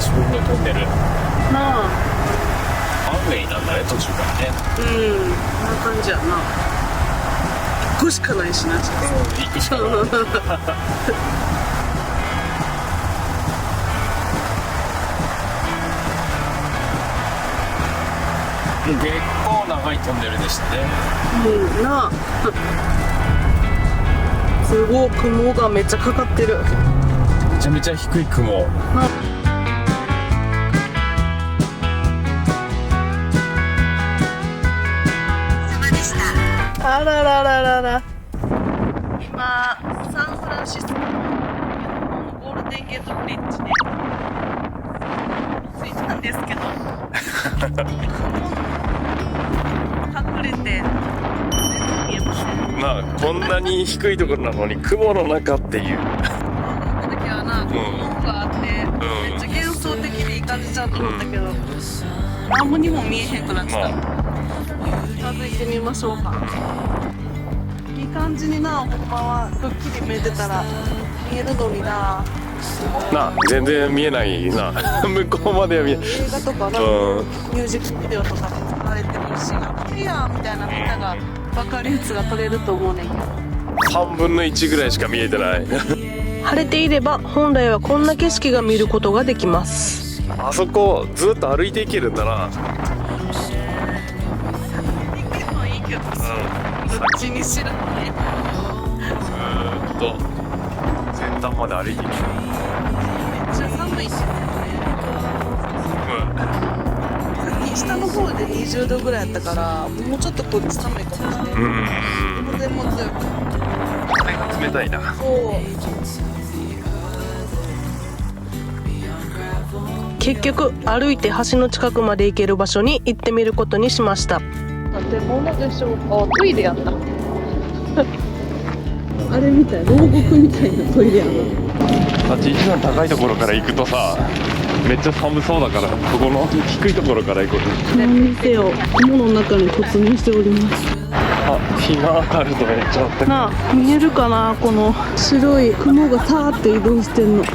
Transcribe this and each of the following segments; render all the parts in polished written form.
しぶりのトンネル。なあ、ワンウェイなんだね、途中からね。こんな感じやな。1個しかないしな、ちょっ行くしかない。結構長いトンネルでしたね。なあすごい雲がめっちゃかかってる。めちゃめちゃ低い雲。あららららら。今サンフランシスコのゴールデンゲートブリッジね着いたんですけど隠れて全然見えません。まあこんなに低いところなのに雲の中っていう。この時はな、雲があって、めっちゃ幻想的でいい感じちゃうと思ったけど、何もにも見えへんくなってた。近づいてみましょうか。いい感じにな、ほんまはくっきり見えてたら見えるのにな。な全然見えないな向こうまでは見えない。映画とかな、ミュージックビデオとかで使われてるし、いやみたいなみんなが分かるやつが撮れると思うねんけど、3分の1ぐらいしか見えてない晴れていれば本来はこんな景色が見ることができます。あそこずっと歩いていけるんだな。いいけどさ、どっちにしろね、ずーっと先端まで歩いていける。めっちゃ寒いしね。下の方で20度ぐらいやったから、もうちょっとこっち寒いかもしれない。風も強く、風が冷たいな。そう結局歩いて橋の近くまで行ける場所に行ってみることにしました。建物でしょうか。トイレやったあれみたい、牢獄みたいなトイレやな。あっち一番高いところから行くとさ、めっちゃ寒そうだから、ここの低いところから行こう。何にせよ雲の中に突入しております。あ、日が当たるとめっちゃあったかい。なあ、見えるかな、この白い雲がさーって移動してんの。こ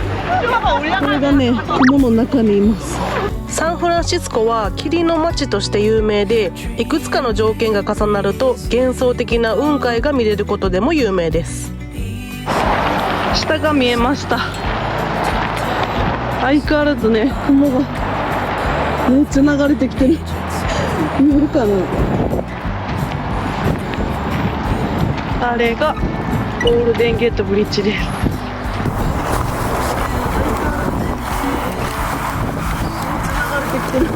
れがね、雲の中にいます。サンフランシスコは霧の街として有名で、いくつかの条件が重なると幻想的な雲海が見れることでも有名です。下が見えました。相変わらずね、雲がめっちゃ流れてきてる見えるかな。あれがゴールデンゲートブリッジです。ゴール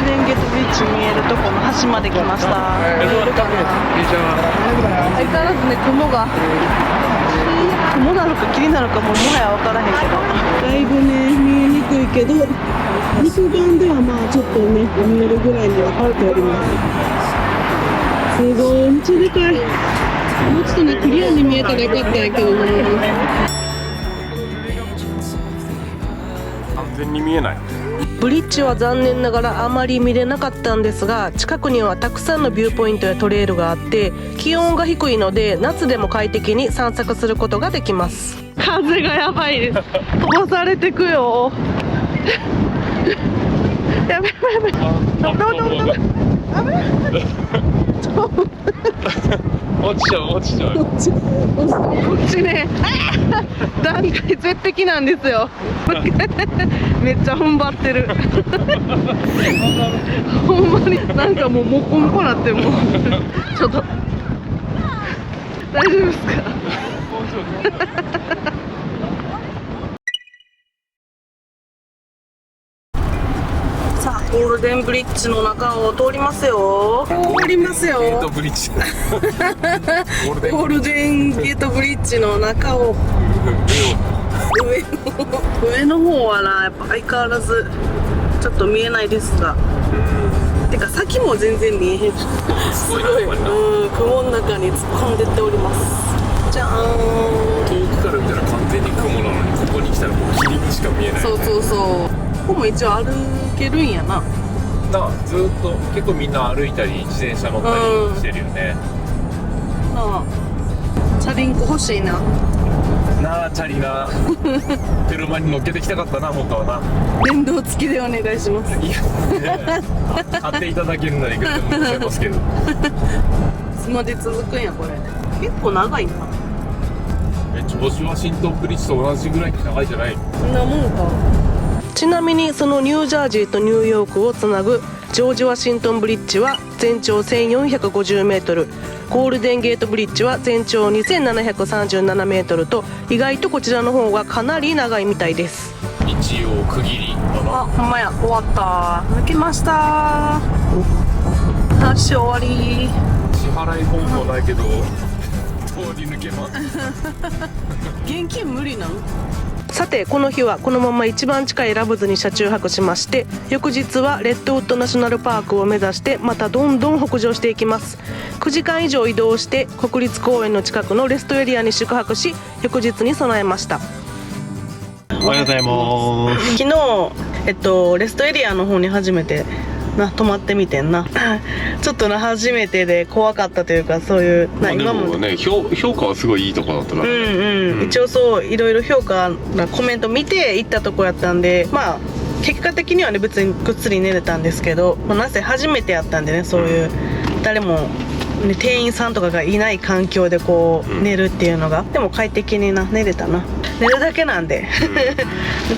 デンゲートブリッジ見えるとこの端まで来ました。見えるかな。相変わらずね、雲なのか霧なのかもうもはや分からへんけど、だいぶね見えにくいけど、肉眼ではまあちょっとね見えるぐらいにはなっております。すごい、めっちゃでかい。もうちょっとねクリアに見えたらよかったんやけどね。完全に見えない。ブリッジは残念ながらあまり見れなかったんですが、近くにはたくさんのビューポイントやトレイルがあって、気温が低いので夏でも快適に散策することができます。風がやばいです。飛ばされてくよやべやべやべ、落ちちゃう落ちちゃう。こっちね段階絶壁なんですよめっちゃ踏ん張ってるほんまになんかもうもっこもこなって、もうちょっと大丈夫ですかさあ、ゴールデンブリッジの中を通りますよ。通りますよ。ゲートブリッジ。ゴールデンゲートブリッジの中を上の方はな、やっぱ相変わらずちょっと見えないですが、てか先も全然見えへん。すごい、雲の中に突っ込んでっております。じゃーん。遠くから見たら完全に雲なのに、ここに来たらもう霧にしか見えない。そうそうそう、ここも一応歩けるんやな。ずーっと結構みんな歩いたり自転車乗ったりしてるよね。なあ、チャリンコ欲しいな。なあチャリな車に乗っけてきたかったな本当はな。電動付きでお願いします。いや買っていただけるならいくらでもございますけど。いつまで続くんやこれ。結構長いな。ジョージ・ワシントンブリッジと同じぐらいに長いじゃない。そんなもんか。ちなみにそのニュージャージーとニューヨークをつなぐジョージ・ワシントンブリッジは全長 1450m、 ゴールデンゲートブリッジは全長 2737m と意外とこちらの方がかなり長いみたいです。一応区切りだな。あ、ほんまや、終わった。抜けました。終わり。支払い方法ないけど通り抜けます。現金無理なの？さてこの日はこのまま一番近いラブズに車中泊しまして、翌日はレッドウッドナショナルパークを目指してまたどんどん北上していきます。9時間以上移動して国立公園の近くのレストエリアに宿泊し、翌日に備えました。おはようございます。昨日、レストエリアの方に初めて泊まってみてんな。ちょっと初めてで怖かったというか、そういう今もね評価はすごいいいとこだったからね。一応そういろいろ評価コメント見て行ったとこやったんで、まあ結果的にはね別にぐっつり寝れたんですけど、なぜ初めてやったんでね、そういう誰も、ね、店員さんとかがいない環境でこう寝るっていうのが、でも快適に寝れたな。寝るだけなんで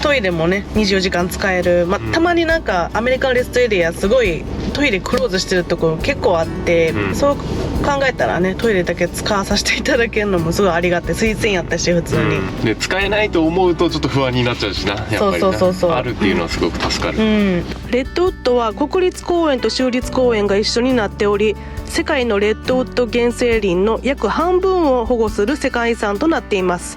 トイレもね24時間使える、たまになんかアメリカンレストエリアすごいトイレクローズしてるところ結構あって、そう考えたらねトイレだけ使わさせていただけるのもすごいありがたい。推薦やったし普通に、で使えないと思うとちょっと不安になっちゃうしな、やっぱりな。そうあるっていうのはすごく助かる。レッドウッドは国立公園と州立公園が一緒になっており、世界のレッドウッド原生林の約半分を保護する世界遺産となっています。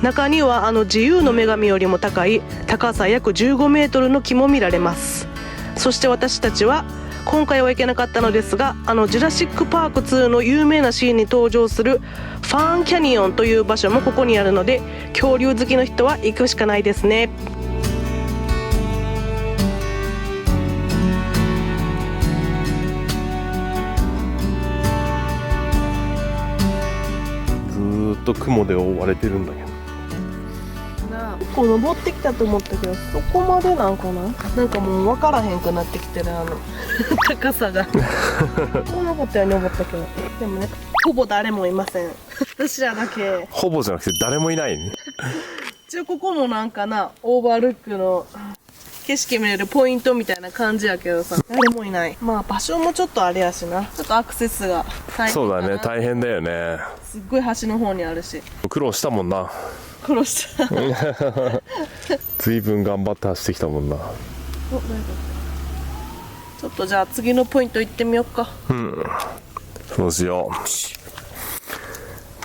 中には自由の女神よりも高い高さ約15メートルの木も見られます。そして私たちは今回は行けなかったのですが、ジュラシックパーク2の有名なシーンに登場するファーンキャニオンという場所もここにあるので、恐竜好きの人は行くしかないですね。ずーっと雲で覆われてるんだけど、結構登ってきたと思ったけど、そこまでなんかな。なんかもう分からへんくなってきてる高さが。そんなことやに思ったけど、でもねほぼ誰もいません。私らだけ。ほぼじゃなくて誰もいないね。一応ここもなんかな、オーバールックの景色見れるポイントみたいな感じやけどさ、誰もいない。まあ場所もちょっとあれやしな、ちょっとアクセスが大変かな。そうだね、大変だよね。すっごい端の方にあるし。苦労したもんな。苦労した。随分頑張って走ってきたもんな。ちょっとじゃあ次のポイント行ってみようか。そうしよう。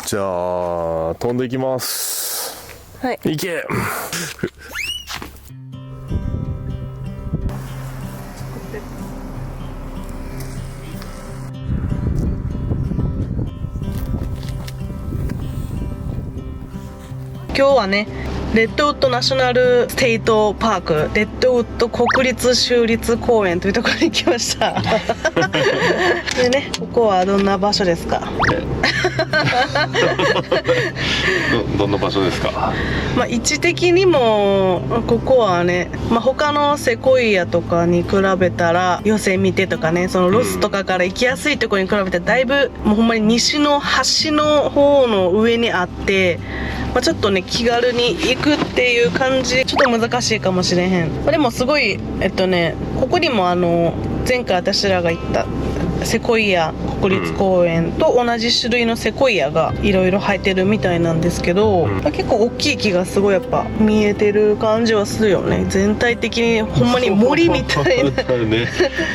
じゃあ飛んでいきます。はい、行け。今日はねレッドウッドナショナルステイトパーク、レッドウッド国立州立公園というところに来ました。でね、ここはどんな場所ですか？どんな場所ですか？位置的にもここはね、他のセコイアとかに比べたら、ヨセミテとかね、そのロスとかから行きやすいところに比べてだいぶもうほんまに西の端の方の上にあって、ちょっとね気軽に行くっていう感じ、ちょっと難しいかもしれへん。でもすごいここにも前回私らが行ったセコイア国立公園と同じ種類のセコイアがいろいろ生えてるみたいなんですけど、結構大きい木がすごいやっぱ見えてる感じはするよね。全体的にほんまに森みたいな。ね、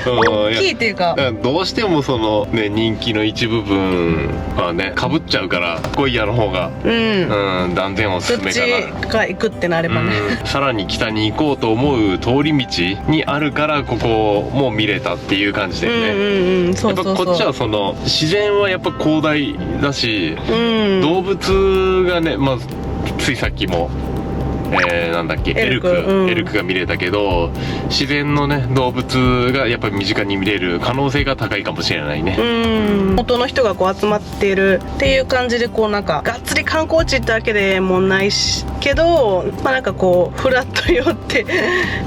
大きいっていうか、どうしてもそのね人気の一部分はねかぶっちゃうから、セコイアの方が断然おすすめかな。そっちが行くってなればね、さらに北に行こうと思う通り道にあるから、ここも見れたっていう感じだよね。やっぱこっちはその自然はやっぱ広大だし、動物がね、ついさっきもなんだっけ、エエルクルク、うんエルクが見れたけど、自然のね動物がやっぱり身近に見れる可能性が高いかもしれないね。元の人がこう集まっているっていう感じで、こうなんかがっつり観光地ってわけでもないしけど、まあなんかこうフラッと寄って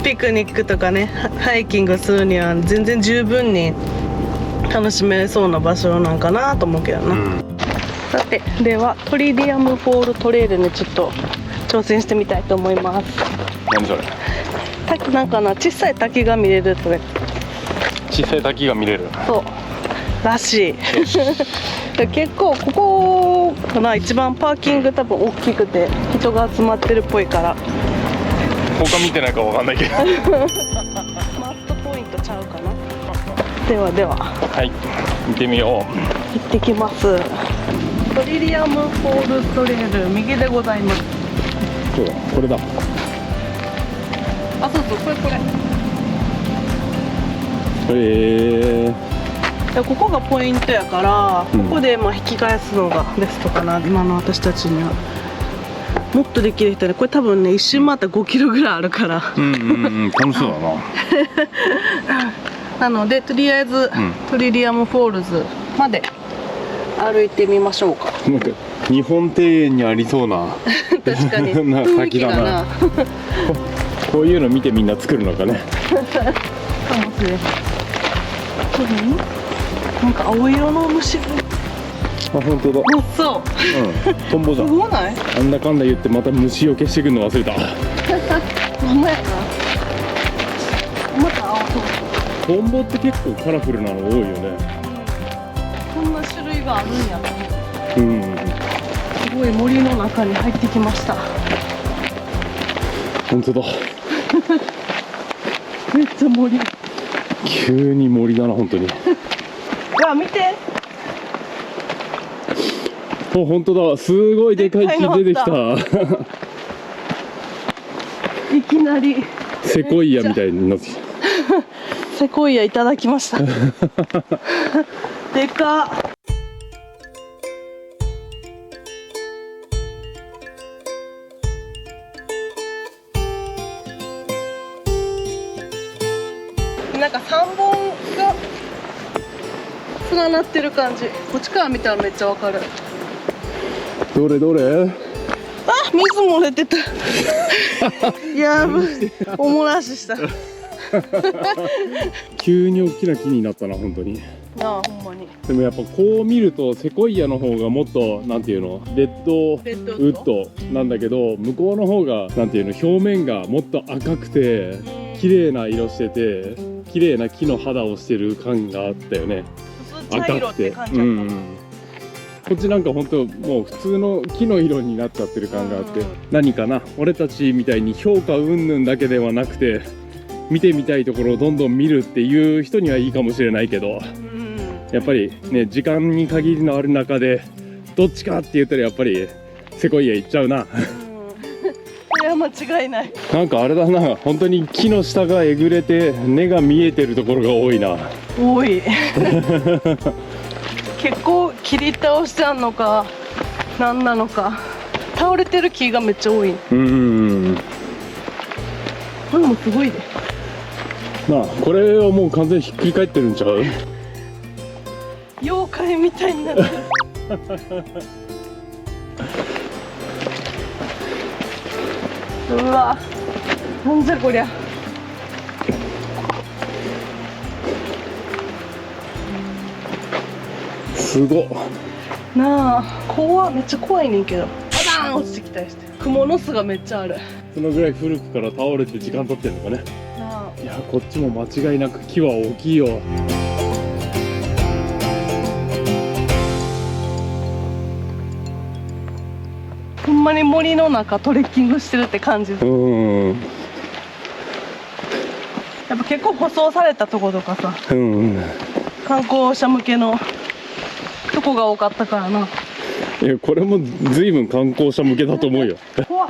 ピクニックとかねハイキングするには全然十分に楽しめそうな場所なんかなと思うけどな、さてではトリリアムフォールトレイルにちょっと挑戦してみたいと思います。何それ？なんかな、小さい滝が見れるって。小さい滝が見れる。そうらしい結構ここかな、一番パーキング多分大きくて人が集まってるっぽいから。他見てないかわかんないけどマットポイントちゃうかな。ではでははい見てみよ行ってきます。トリリアムフォールトレイル右でございます。う。そうだ、これだ。あ、そうそう、これでここがポイントやから、ここでまあ引き返すのがベストかな、今の私たちには。もっとできる人で、これ多分ね一周回ったら5キロぐらいあるから楽しそうだな。なのでとりあえず、トリリアムフォールズまで歩いてみましょうか。なんか日本庭園にありそうな確かにな雰囲気がなこういうの見てみんな作るのかね。かもしれない。なんか青色の虫が。あ、本当だ。そう。トンボじゃん。すごない？なんだかんだ言ってまた虫を消してくるの忘れた。ほんまやな。また青そう。トンボって結構カラフルなの多いよね。こんな種類があるんやと思って。すごい森の中に入ってきました。本当だ。めっちゃ森。急に森だな本当に。うわ、見て。お、本当だ。すごいでかい木出てきた。いきなりセコイアみたいになってきた。セコイアいただきましたでかっ。なんか3本が連なってる感じ。こっちから見たらめっちゃわかる。どれどれ？あ、水漏れてたやばい、おもらしした急に大きな木になったな本当に。なあ、ほんまに。でもやっぱこう見るとセコイアの方がもっとなんていうの、レッドウッドなんだけど、向こうの方がなんていうの、表面がもっと赤くて綺麗な色してて、綺麗な木の肌をしてる感があったよね。赤くて、こっちなんか本当もう普通の木の色になっちゃってる感があって、何かな、俺たちみたいに評価云々だけではなくて見てみたいところをどんどん見るっていう人にはいいかもしれないけど、やっぱりね、時間に限りのある中でどっちかって言ったらやっぱりセコイア行っちゃうな。いや、間違いない。なんかあれだな、本当に木の下がえぐれて根が見えてるところが多いな。多い結構切り倒してあんのか何なのか、倒れてる木がめっちゃ多い。これもすごいで。まあこれはもう完全にひっくり返ってるんちゃう？妖怪みたいになってるうわ、なんじゃこりゃ。すごっなあ、めっちゃ怖いねんけど、バターン落ちてきたりして。蜘蛛の巣がめっちゃある。そのぐらい古くから倒れて時間経ってんのかね。なあ、いや、こっちも間違いなく木は大きいよ。ほんまに森の中トレッキングしてるって感じ。やっぱ結構舗装されたとことかさ、観光者向けのとこが多かったからな。いや、これも随分観光者向けだと思うよ怖っ。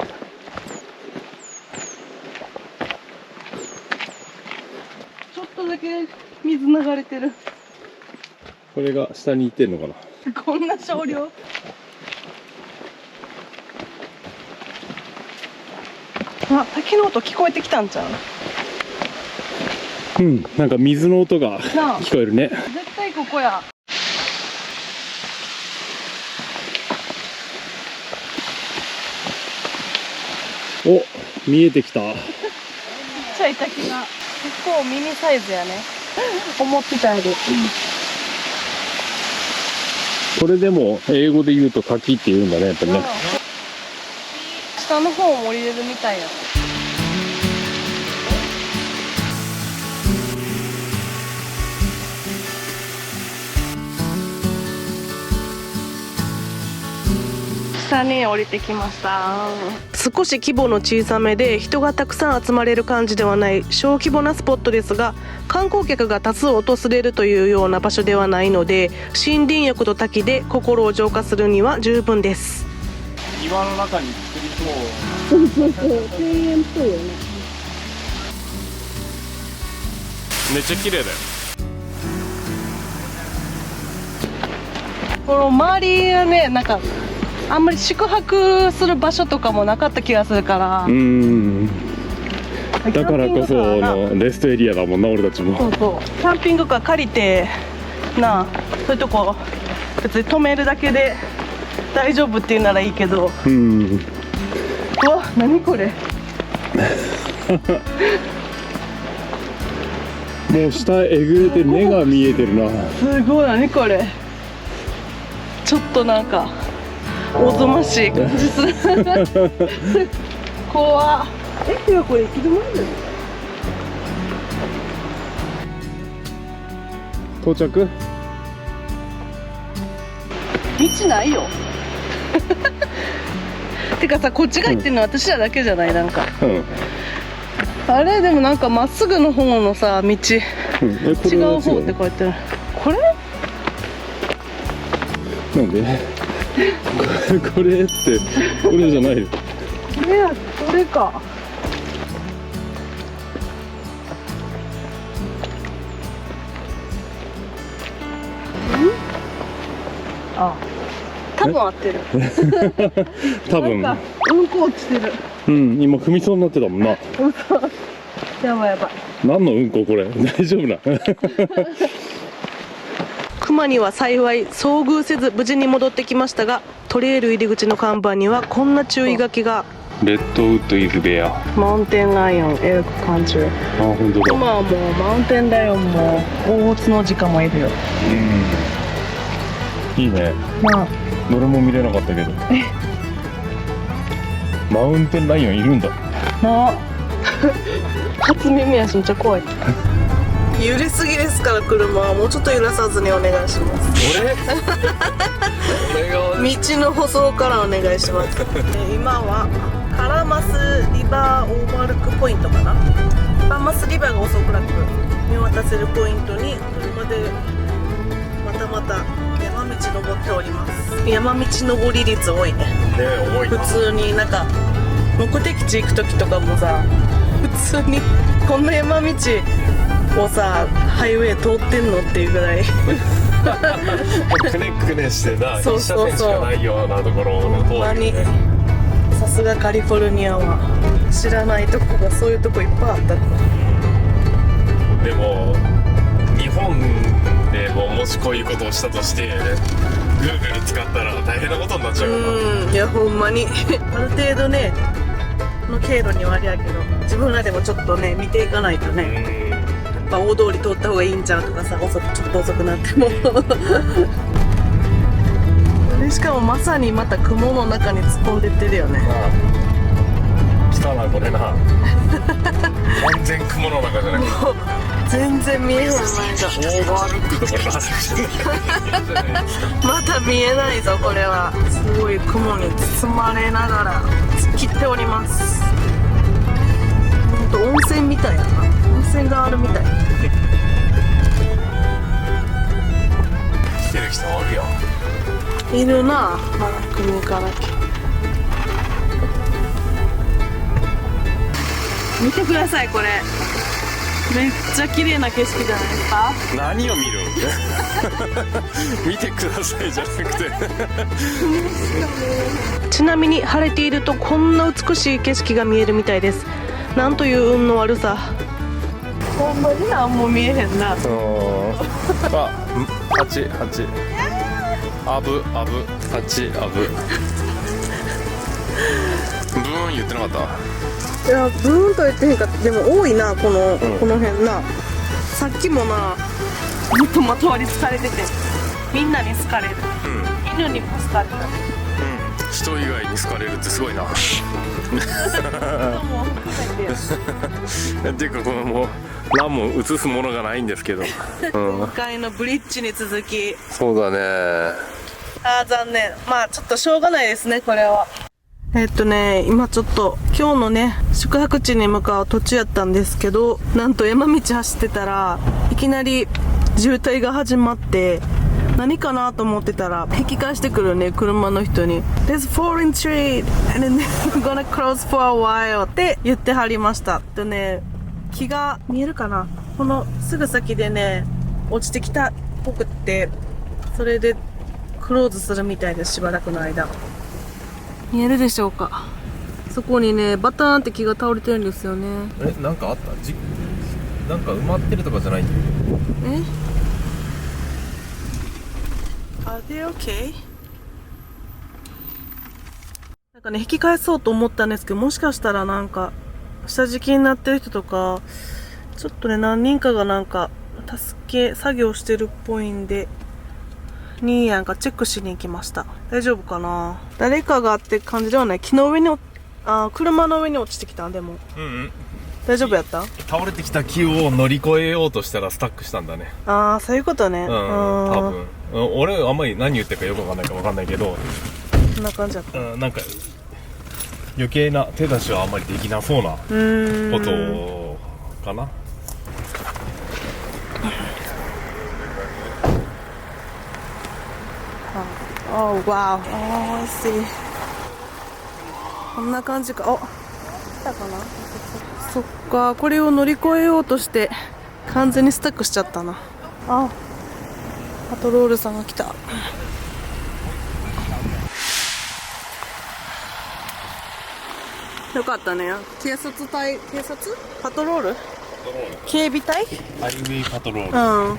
ちょっとだけ水流れてる。これが下に行ってんのかな。こんな少量。あ、滝の音聞こえてきたんじゃん。うん、なんか水の音がなあ聞こえるね。絶対ここや。お、見えてきた。ちっちゃい滝が結構ミニサイズやね。思ってたより。これでも英語で言うと滝って言うんだね、やっぱりね。下の方も降りれるみたいや。下に降りてきました。少し規模の小さめで人がたくさん集まれる感じではない小規模なスポットですが、観光客が多数訪れるというような場所ではないので、森林浴と滝で心を浄化するには十分です。岩の中に作りそう。そう庭園っぽいよね。めっちゃ綺麗だよ。この周りはね、なんかあんまり宿泊する場所とかもなかった気がするから。だからこそのレストエリアだもんな、俺たちも。そうそう、キャンピングカー借りてなあ、そういうとこ別に止めるだけで大丈夫っていうならいいけど。うわ、何これ。もう下えぐれて根が見えてるな。すごい、何これ。ちょっとなんかおぞましい感じする。怖っ。いや、これ行き止まりだよ。到着？道ないよ。てかさ、こっちが行ってるの私らだけじゃない？なんか、あれでもなんかまっすぐの方のさ道、違う方って書いてある。これなんでこれってこれじゃないよ。これや、これか。あ、多分合ってる。多分。なんかうんこ落ちてる。うん、今踏みそうになってたもんな。やばいやばい。何のうんここれ？大丈夫な？熊には幸い遭遇せず無事に戻ってきましたが、トレイル入り口の看板にはこんな注意書きが。レッドウッドイズベア。マウンテンライオンエルクカントリー。あ、本当だ。熊はもうマウンテンライオンも大津の時間もいるよ。いいね。まあ、どれも見れなかったけど。マウンテンライオンいるんだ。なあ。初耳やし、めっちゃ怖い。揺れすぎですから、車はもうちょっと揺らさずにお願いします。俺道の舗装からお願いします。今はカラマスリバーオーバルクポイントかな。カラマスリバーがおそらく見渡せるポイントに車でまたまた山道登っております。山道登り率多いね。多いな。普通になんか目的地行く時とかもさ、普通にこんな山道をさ、ハイウェイ通ってんのっていうぐらいくねくねしてな、そうそうそう、一車線しかないようなところを通るね。さすがカリフォルニアは知らないとこがそういうとこいっぱいあった。でも日本でももしこういうことをしたとして Google 使ったら大変なことになっちゃうよな。いやほんまにある程度ねの経路にはあれやけど、自分らでもちょっとね見ていかないとね。やっぱ大通り通った方がいいんちゃうとかさ、ちょっと遅くなってもでしかもまさにまた雲の中に突っ込んでってるよね。来たなこれな。完全雲の中じゃなくてもう全然見えない。なんかオーバールックとかの話まだ見えないぞこれは。すごい雲に包まれながら突っ切っております。ほんと温泉みたいやな。温泉があるみたい。来てる人おるよ。いるな。まだ組から見てくださいこれ。めっちゃ綺麗な景色じゃないですか。何を見るん見てくださいじゃなくてちなみに晴れているとこんな美しい景色が見えるみたいです。なんという運の悪さ。ほんまになんも見えへんな。あ、8アブハチアブ。ブーン言ってなかった？いや、ブーンと言ってへんかった。でも多いな、この辺な。さっきもな、ずっとまとわりつかれてて、みんなに好かれる。犬にも好かれる。人以外に好かれるってすごいな。っていうか、このもう何も映すものがないんですけど。今回のブリッジに続き。そうだね。残念。まあちょっとしょうがないですね、これは。今ちょっと今日のね、宿泊地に向かう途中やったんですけど、なんと山道走ってたらいきなり渋滞が始まって、何かなと思ってたら引き返してくるね、車の人に There's falling tree and then we're gonna cross for a while って言ってはりました。木が見えるかな、このすぐ先でね落ちてきたっぽくって、それでクローズするみたいです。しばらくの間見えるでしょうか。そこにねバターンって木が倒れてるんですよね。なんかあった？なんか埋まってるとかじゃないんだよ。Are they okay? なんかね、引き返そうと思ったんですけど、もしかしたらなんか下敷きになってる人とか、ちょっとね何人かがなんか助け作業してるっぽいんで、ニーヤンがチェックしに行きました。大丈夫かな？誰かがって感じではない。木の上に車の上に落ちてきた。でも大丈夫やった？倒れてきた木を乗り越えようとしたらスタックしたんだね。そういうことね。多分。俺あんまり何言ってるかよくわかんないかわかんないけど、そんな感じだった。なんか余計な手出しはあんまりできなそうなことかな。Oh wow. I see. こんな感じか。来たかな。そっか、これを乗り越えようとして完全にスタックしちゃったな。パトロールさんが来た。よかったね。警察パトロール警備隊、ハイウェイパトロール。ハ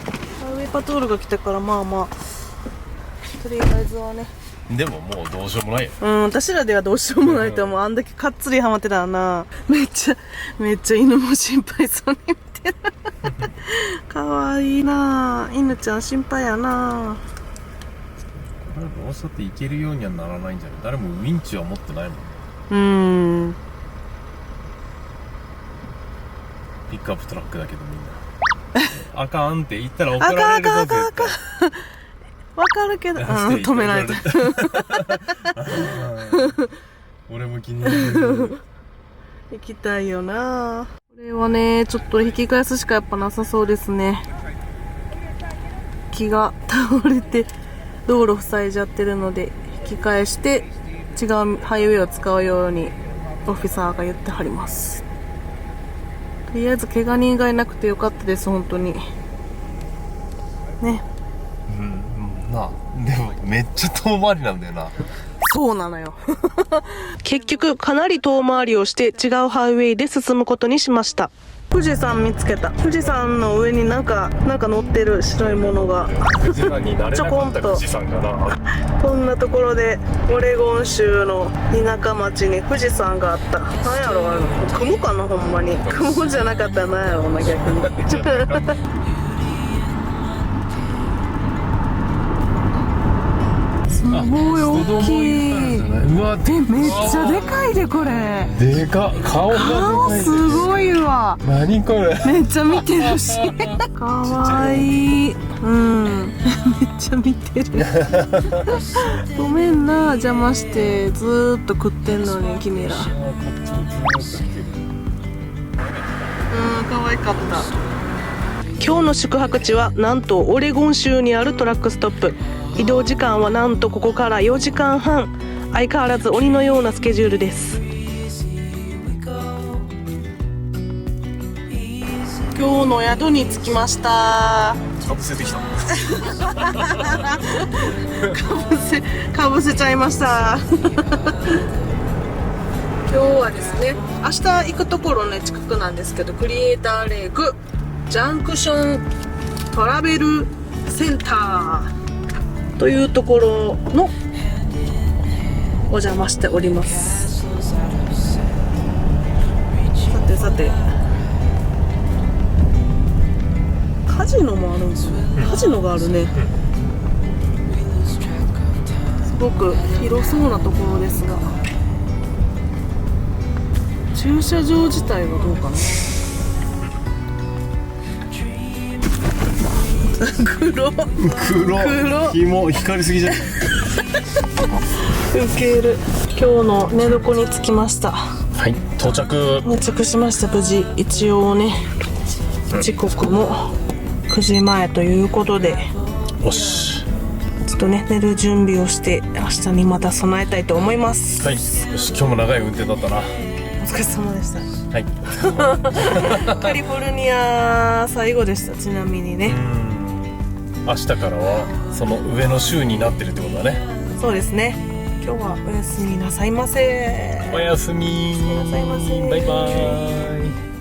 イウェイパトロールが来たから、まあまあとりあえずはね。でももうどうしようもないよ。私らではどうしようもないと思う。あんだけかっつりハマってたらな。めっちゃ犬も心配そうに見てる。かわいいな。犬ちゃん心配やな。これどうしたって行けるようにはならないんじゃない？誰もウィンチは持ってないもん。ピックアップトラックだけどみんな。あかんって言ったら怒られるぞ絶対。わかるけど、止められた。俺も気になる。行きたいよな。これはね、ちょっと引き返すしかやっぱなさそうですね。木が倒れて道路塞いじゃってるので、引き返して違うハイウェイを使うようにオフィサーが言ってはります。とりあえず怪我人がいなくてよかったです、本当にね。でもめっちゃ遠回りなんだよな。そうなのよ。結局かなり遠回りをして違うハイウェイで進むことにしました。富士山見つけた。富士山の上になんか乗ってる白いものがちょこんと。こんなところでオレゴン州の田舎町に富士山があった。なんやろ、雲かな。ほんまに雲じゃなかったらなんやろな、逆に。すごい大きい。うわ、めっちゃでかいで、これ。でかっ。顔すごいわ。何これ。めっちゃ見てるし。かわいい。めっちゃ見てる。ごめんな、邪魔してずーっと食ってんのに君ら。可愛かった。今日の宿泊地はなんとオレゴン州にあるトラックストップ。移動時間はなんとここから4時間半。相変わらず鬼のようなスケジュールです。今日の宿に着きました。かぶせてきた。かぶせちゃいました。今日はですね、明日行くところね、近くなんですけど、クリエイターレイクジャンクショントラベルセンターというところのお邪魔しております。さてさて、カジノもあるんですよ。カジノがあるね。すごく広そうなところですが、駐車場自体はどうかな。黒紐光りすぎじゃん。ウケる。今日の寝床に着きました。はい、到着しました。無事。一応ね、時刻も9時前ということで、よし、ちょっとね、寝る準備をして明日にまた備えたいと思います。はい、よし、今日も長い運転だったな。お疲れ様でした。はいカリフォルニア最後でした。ちなみにね、明日からはその上の週になってるってことだね。そうですね。今日はおやすみなさいませ。おやすみなさいませ。バイバーイ。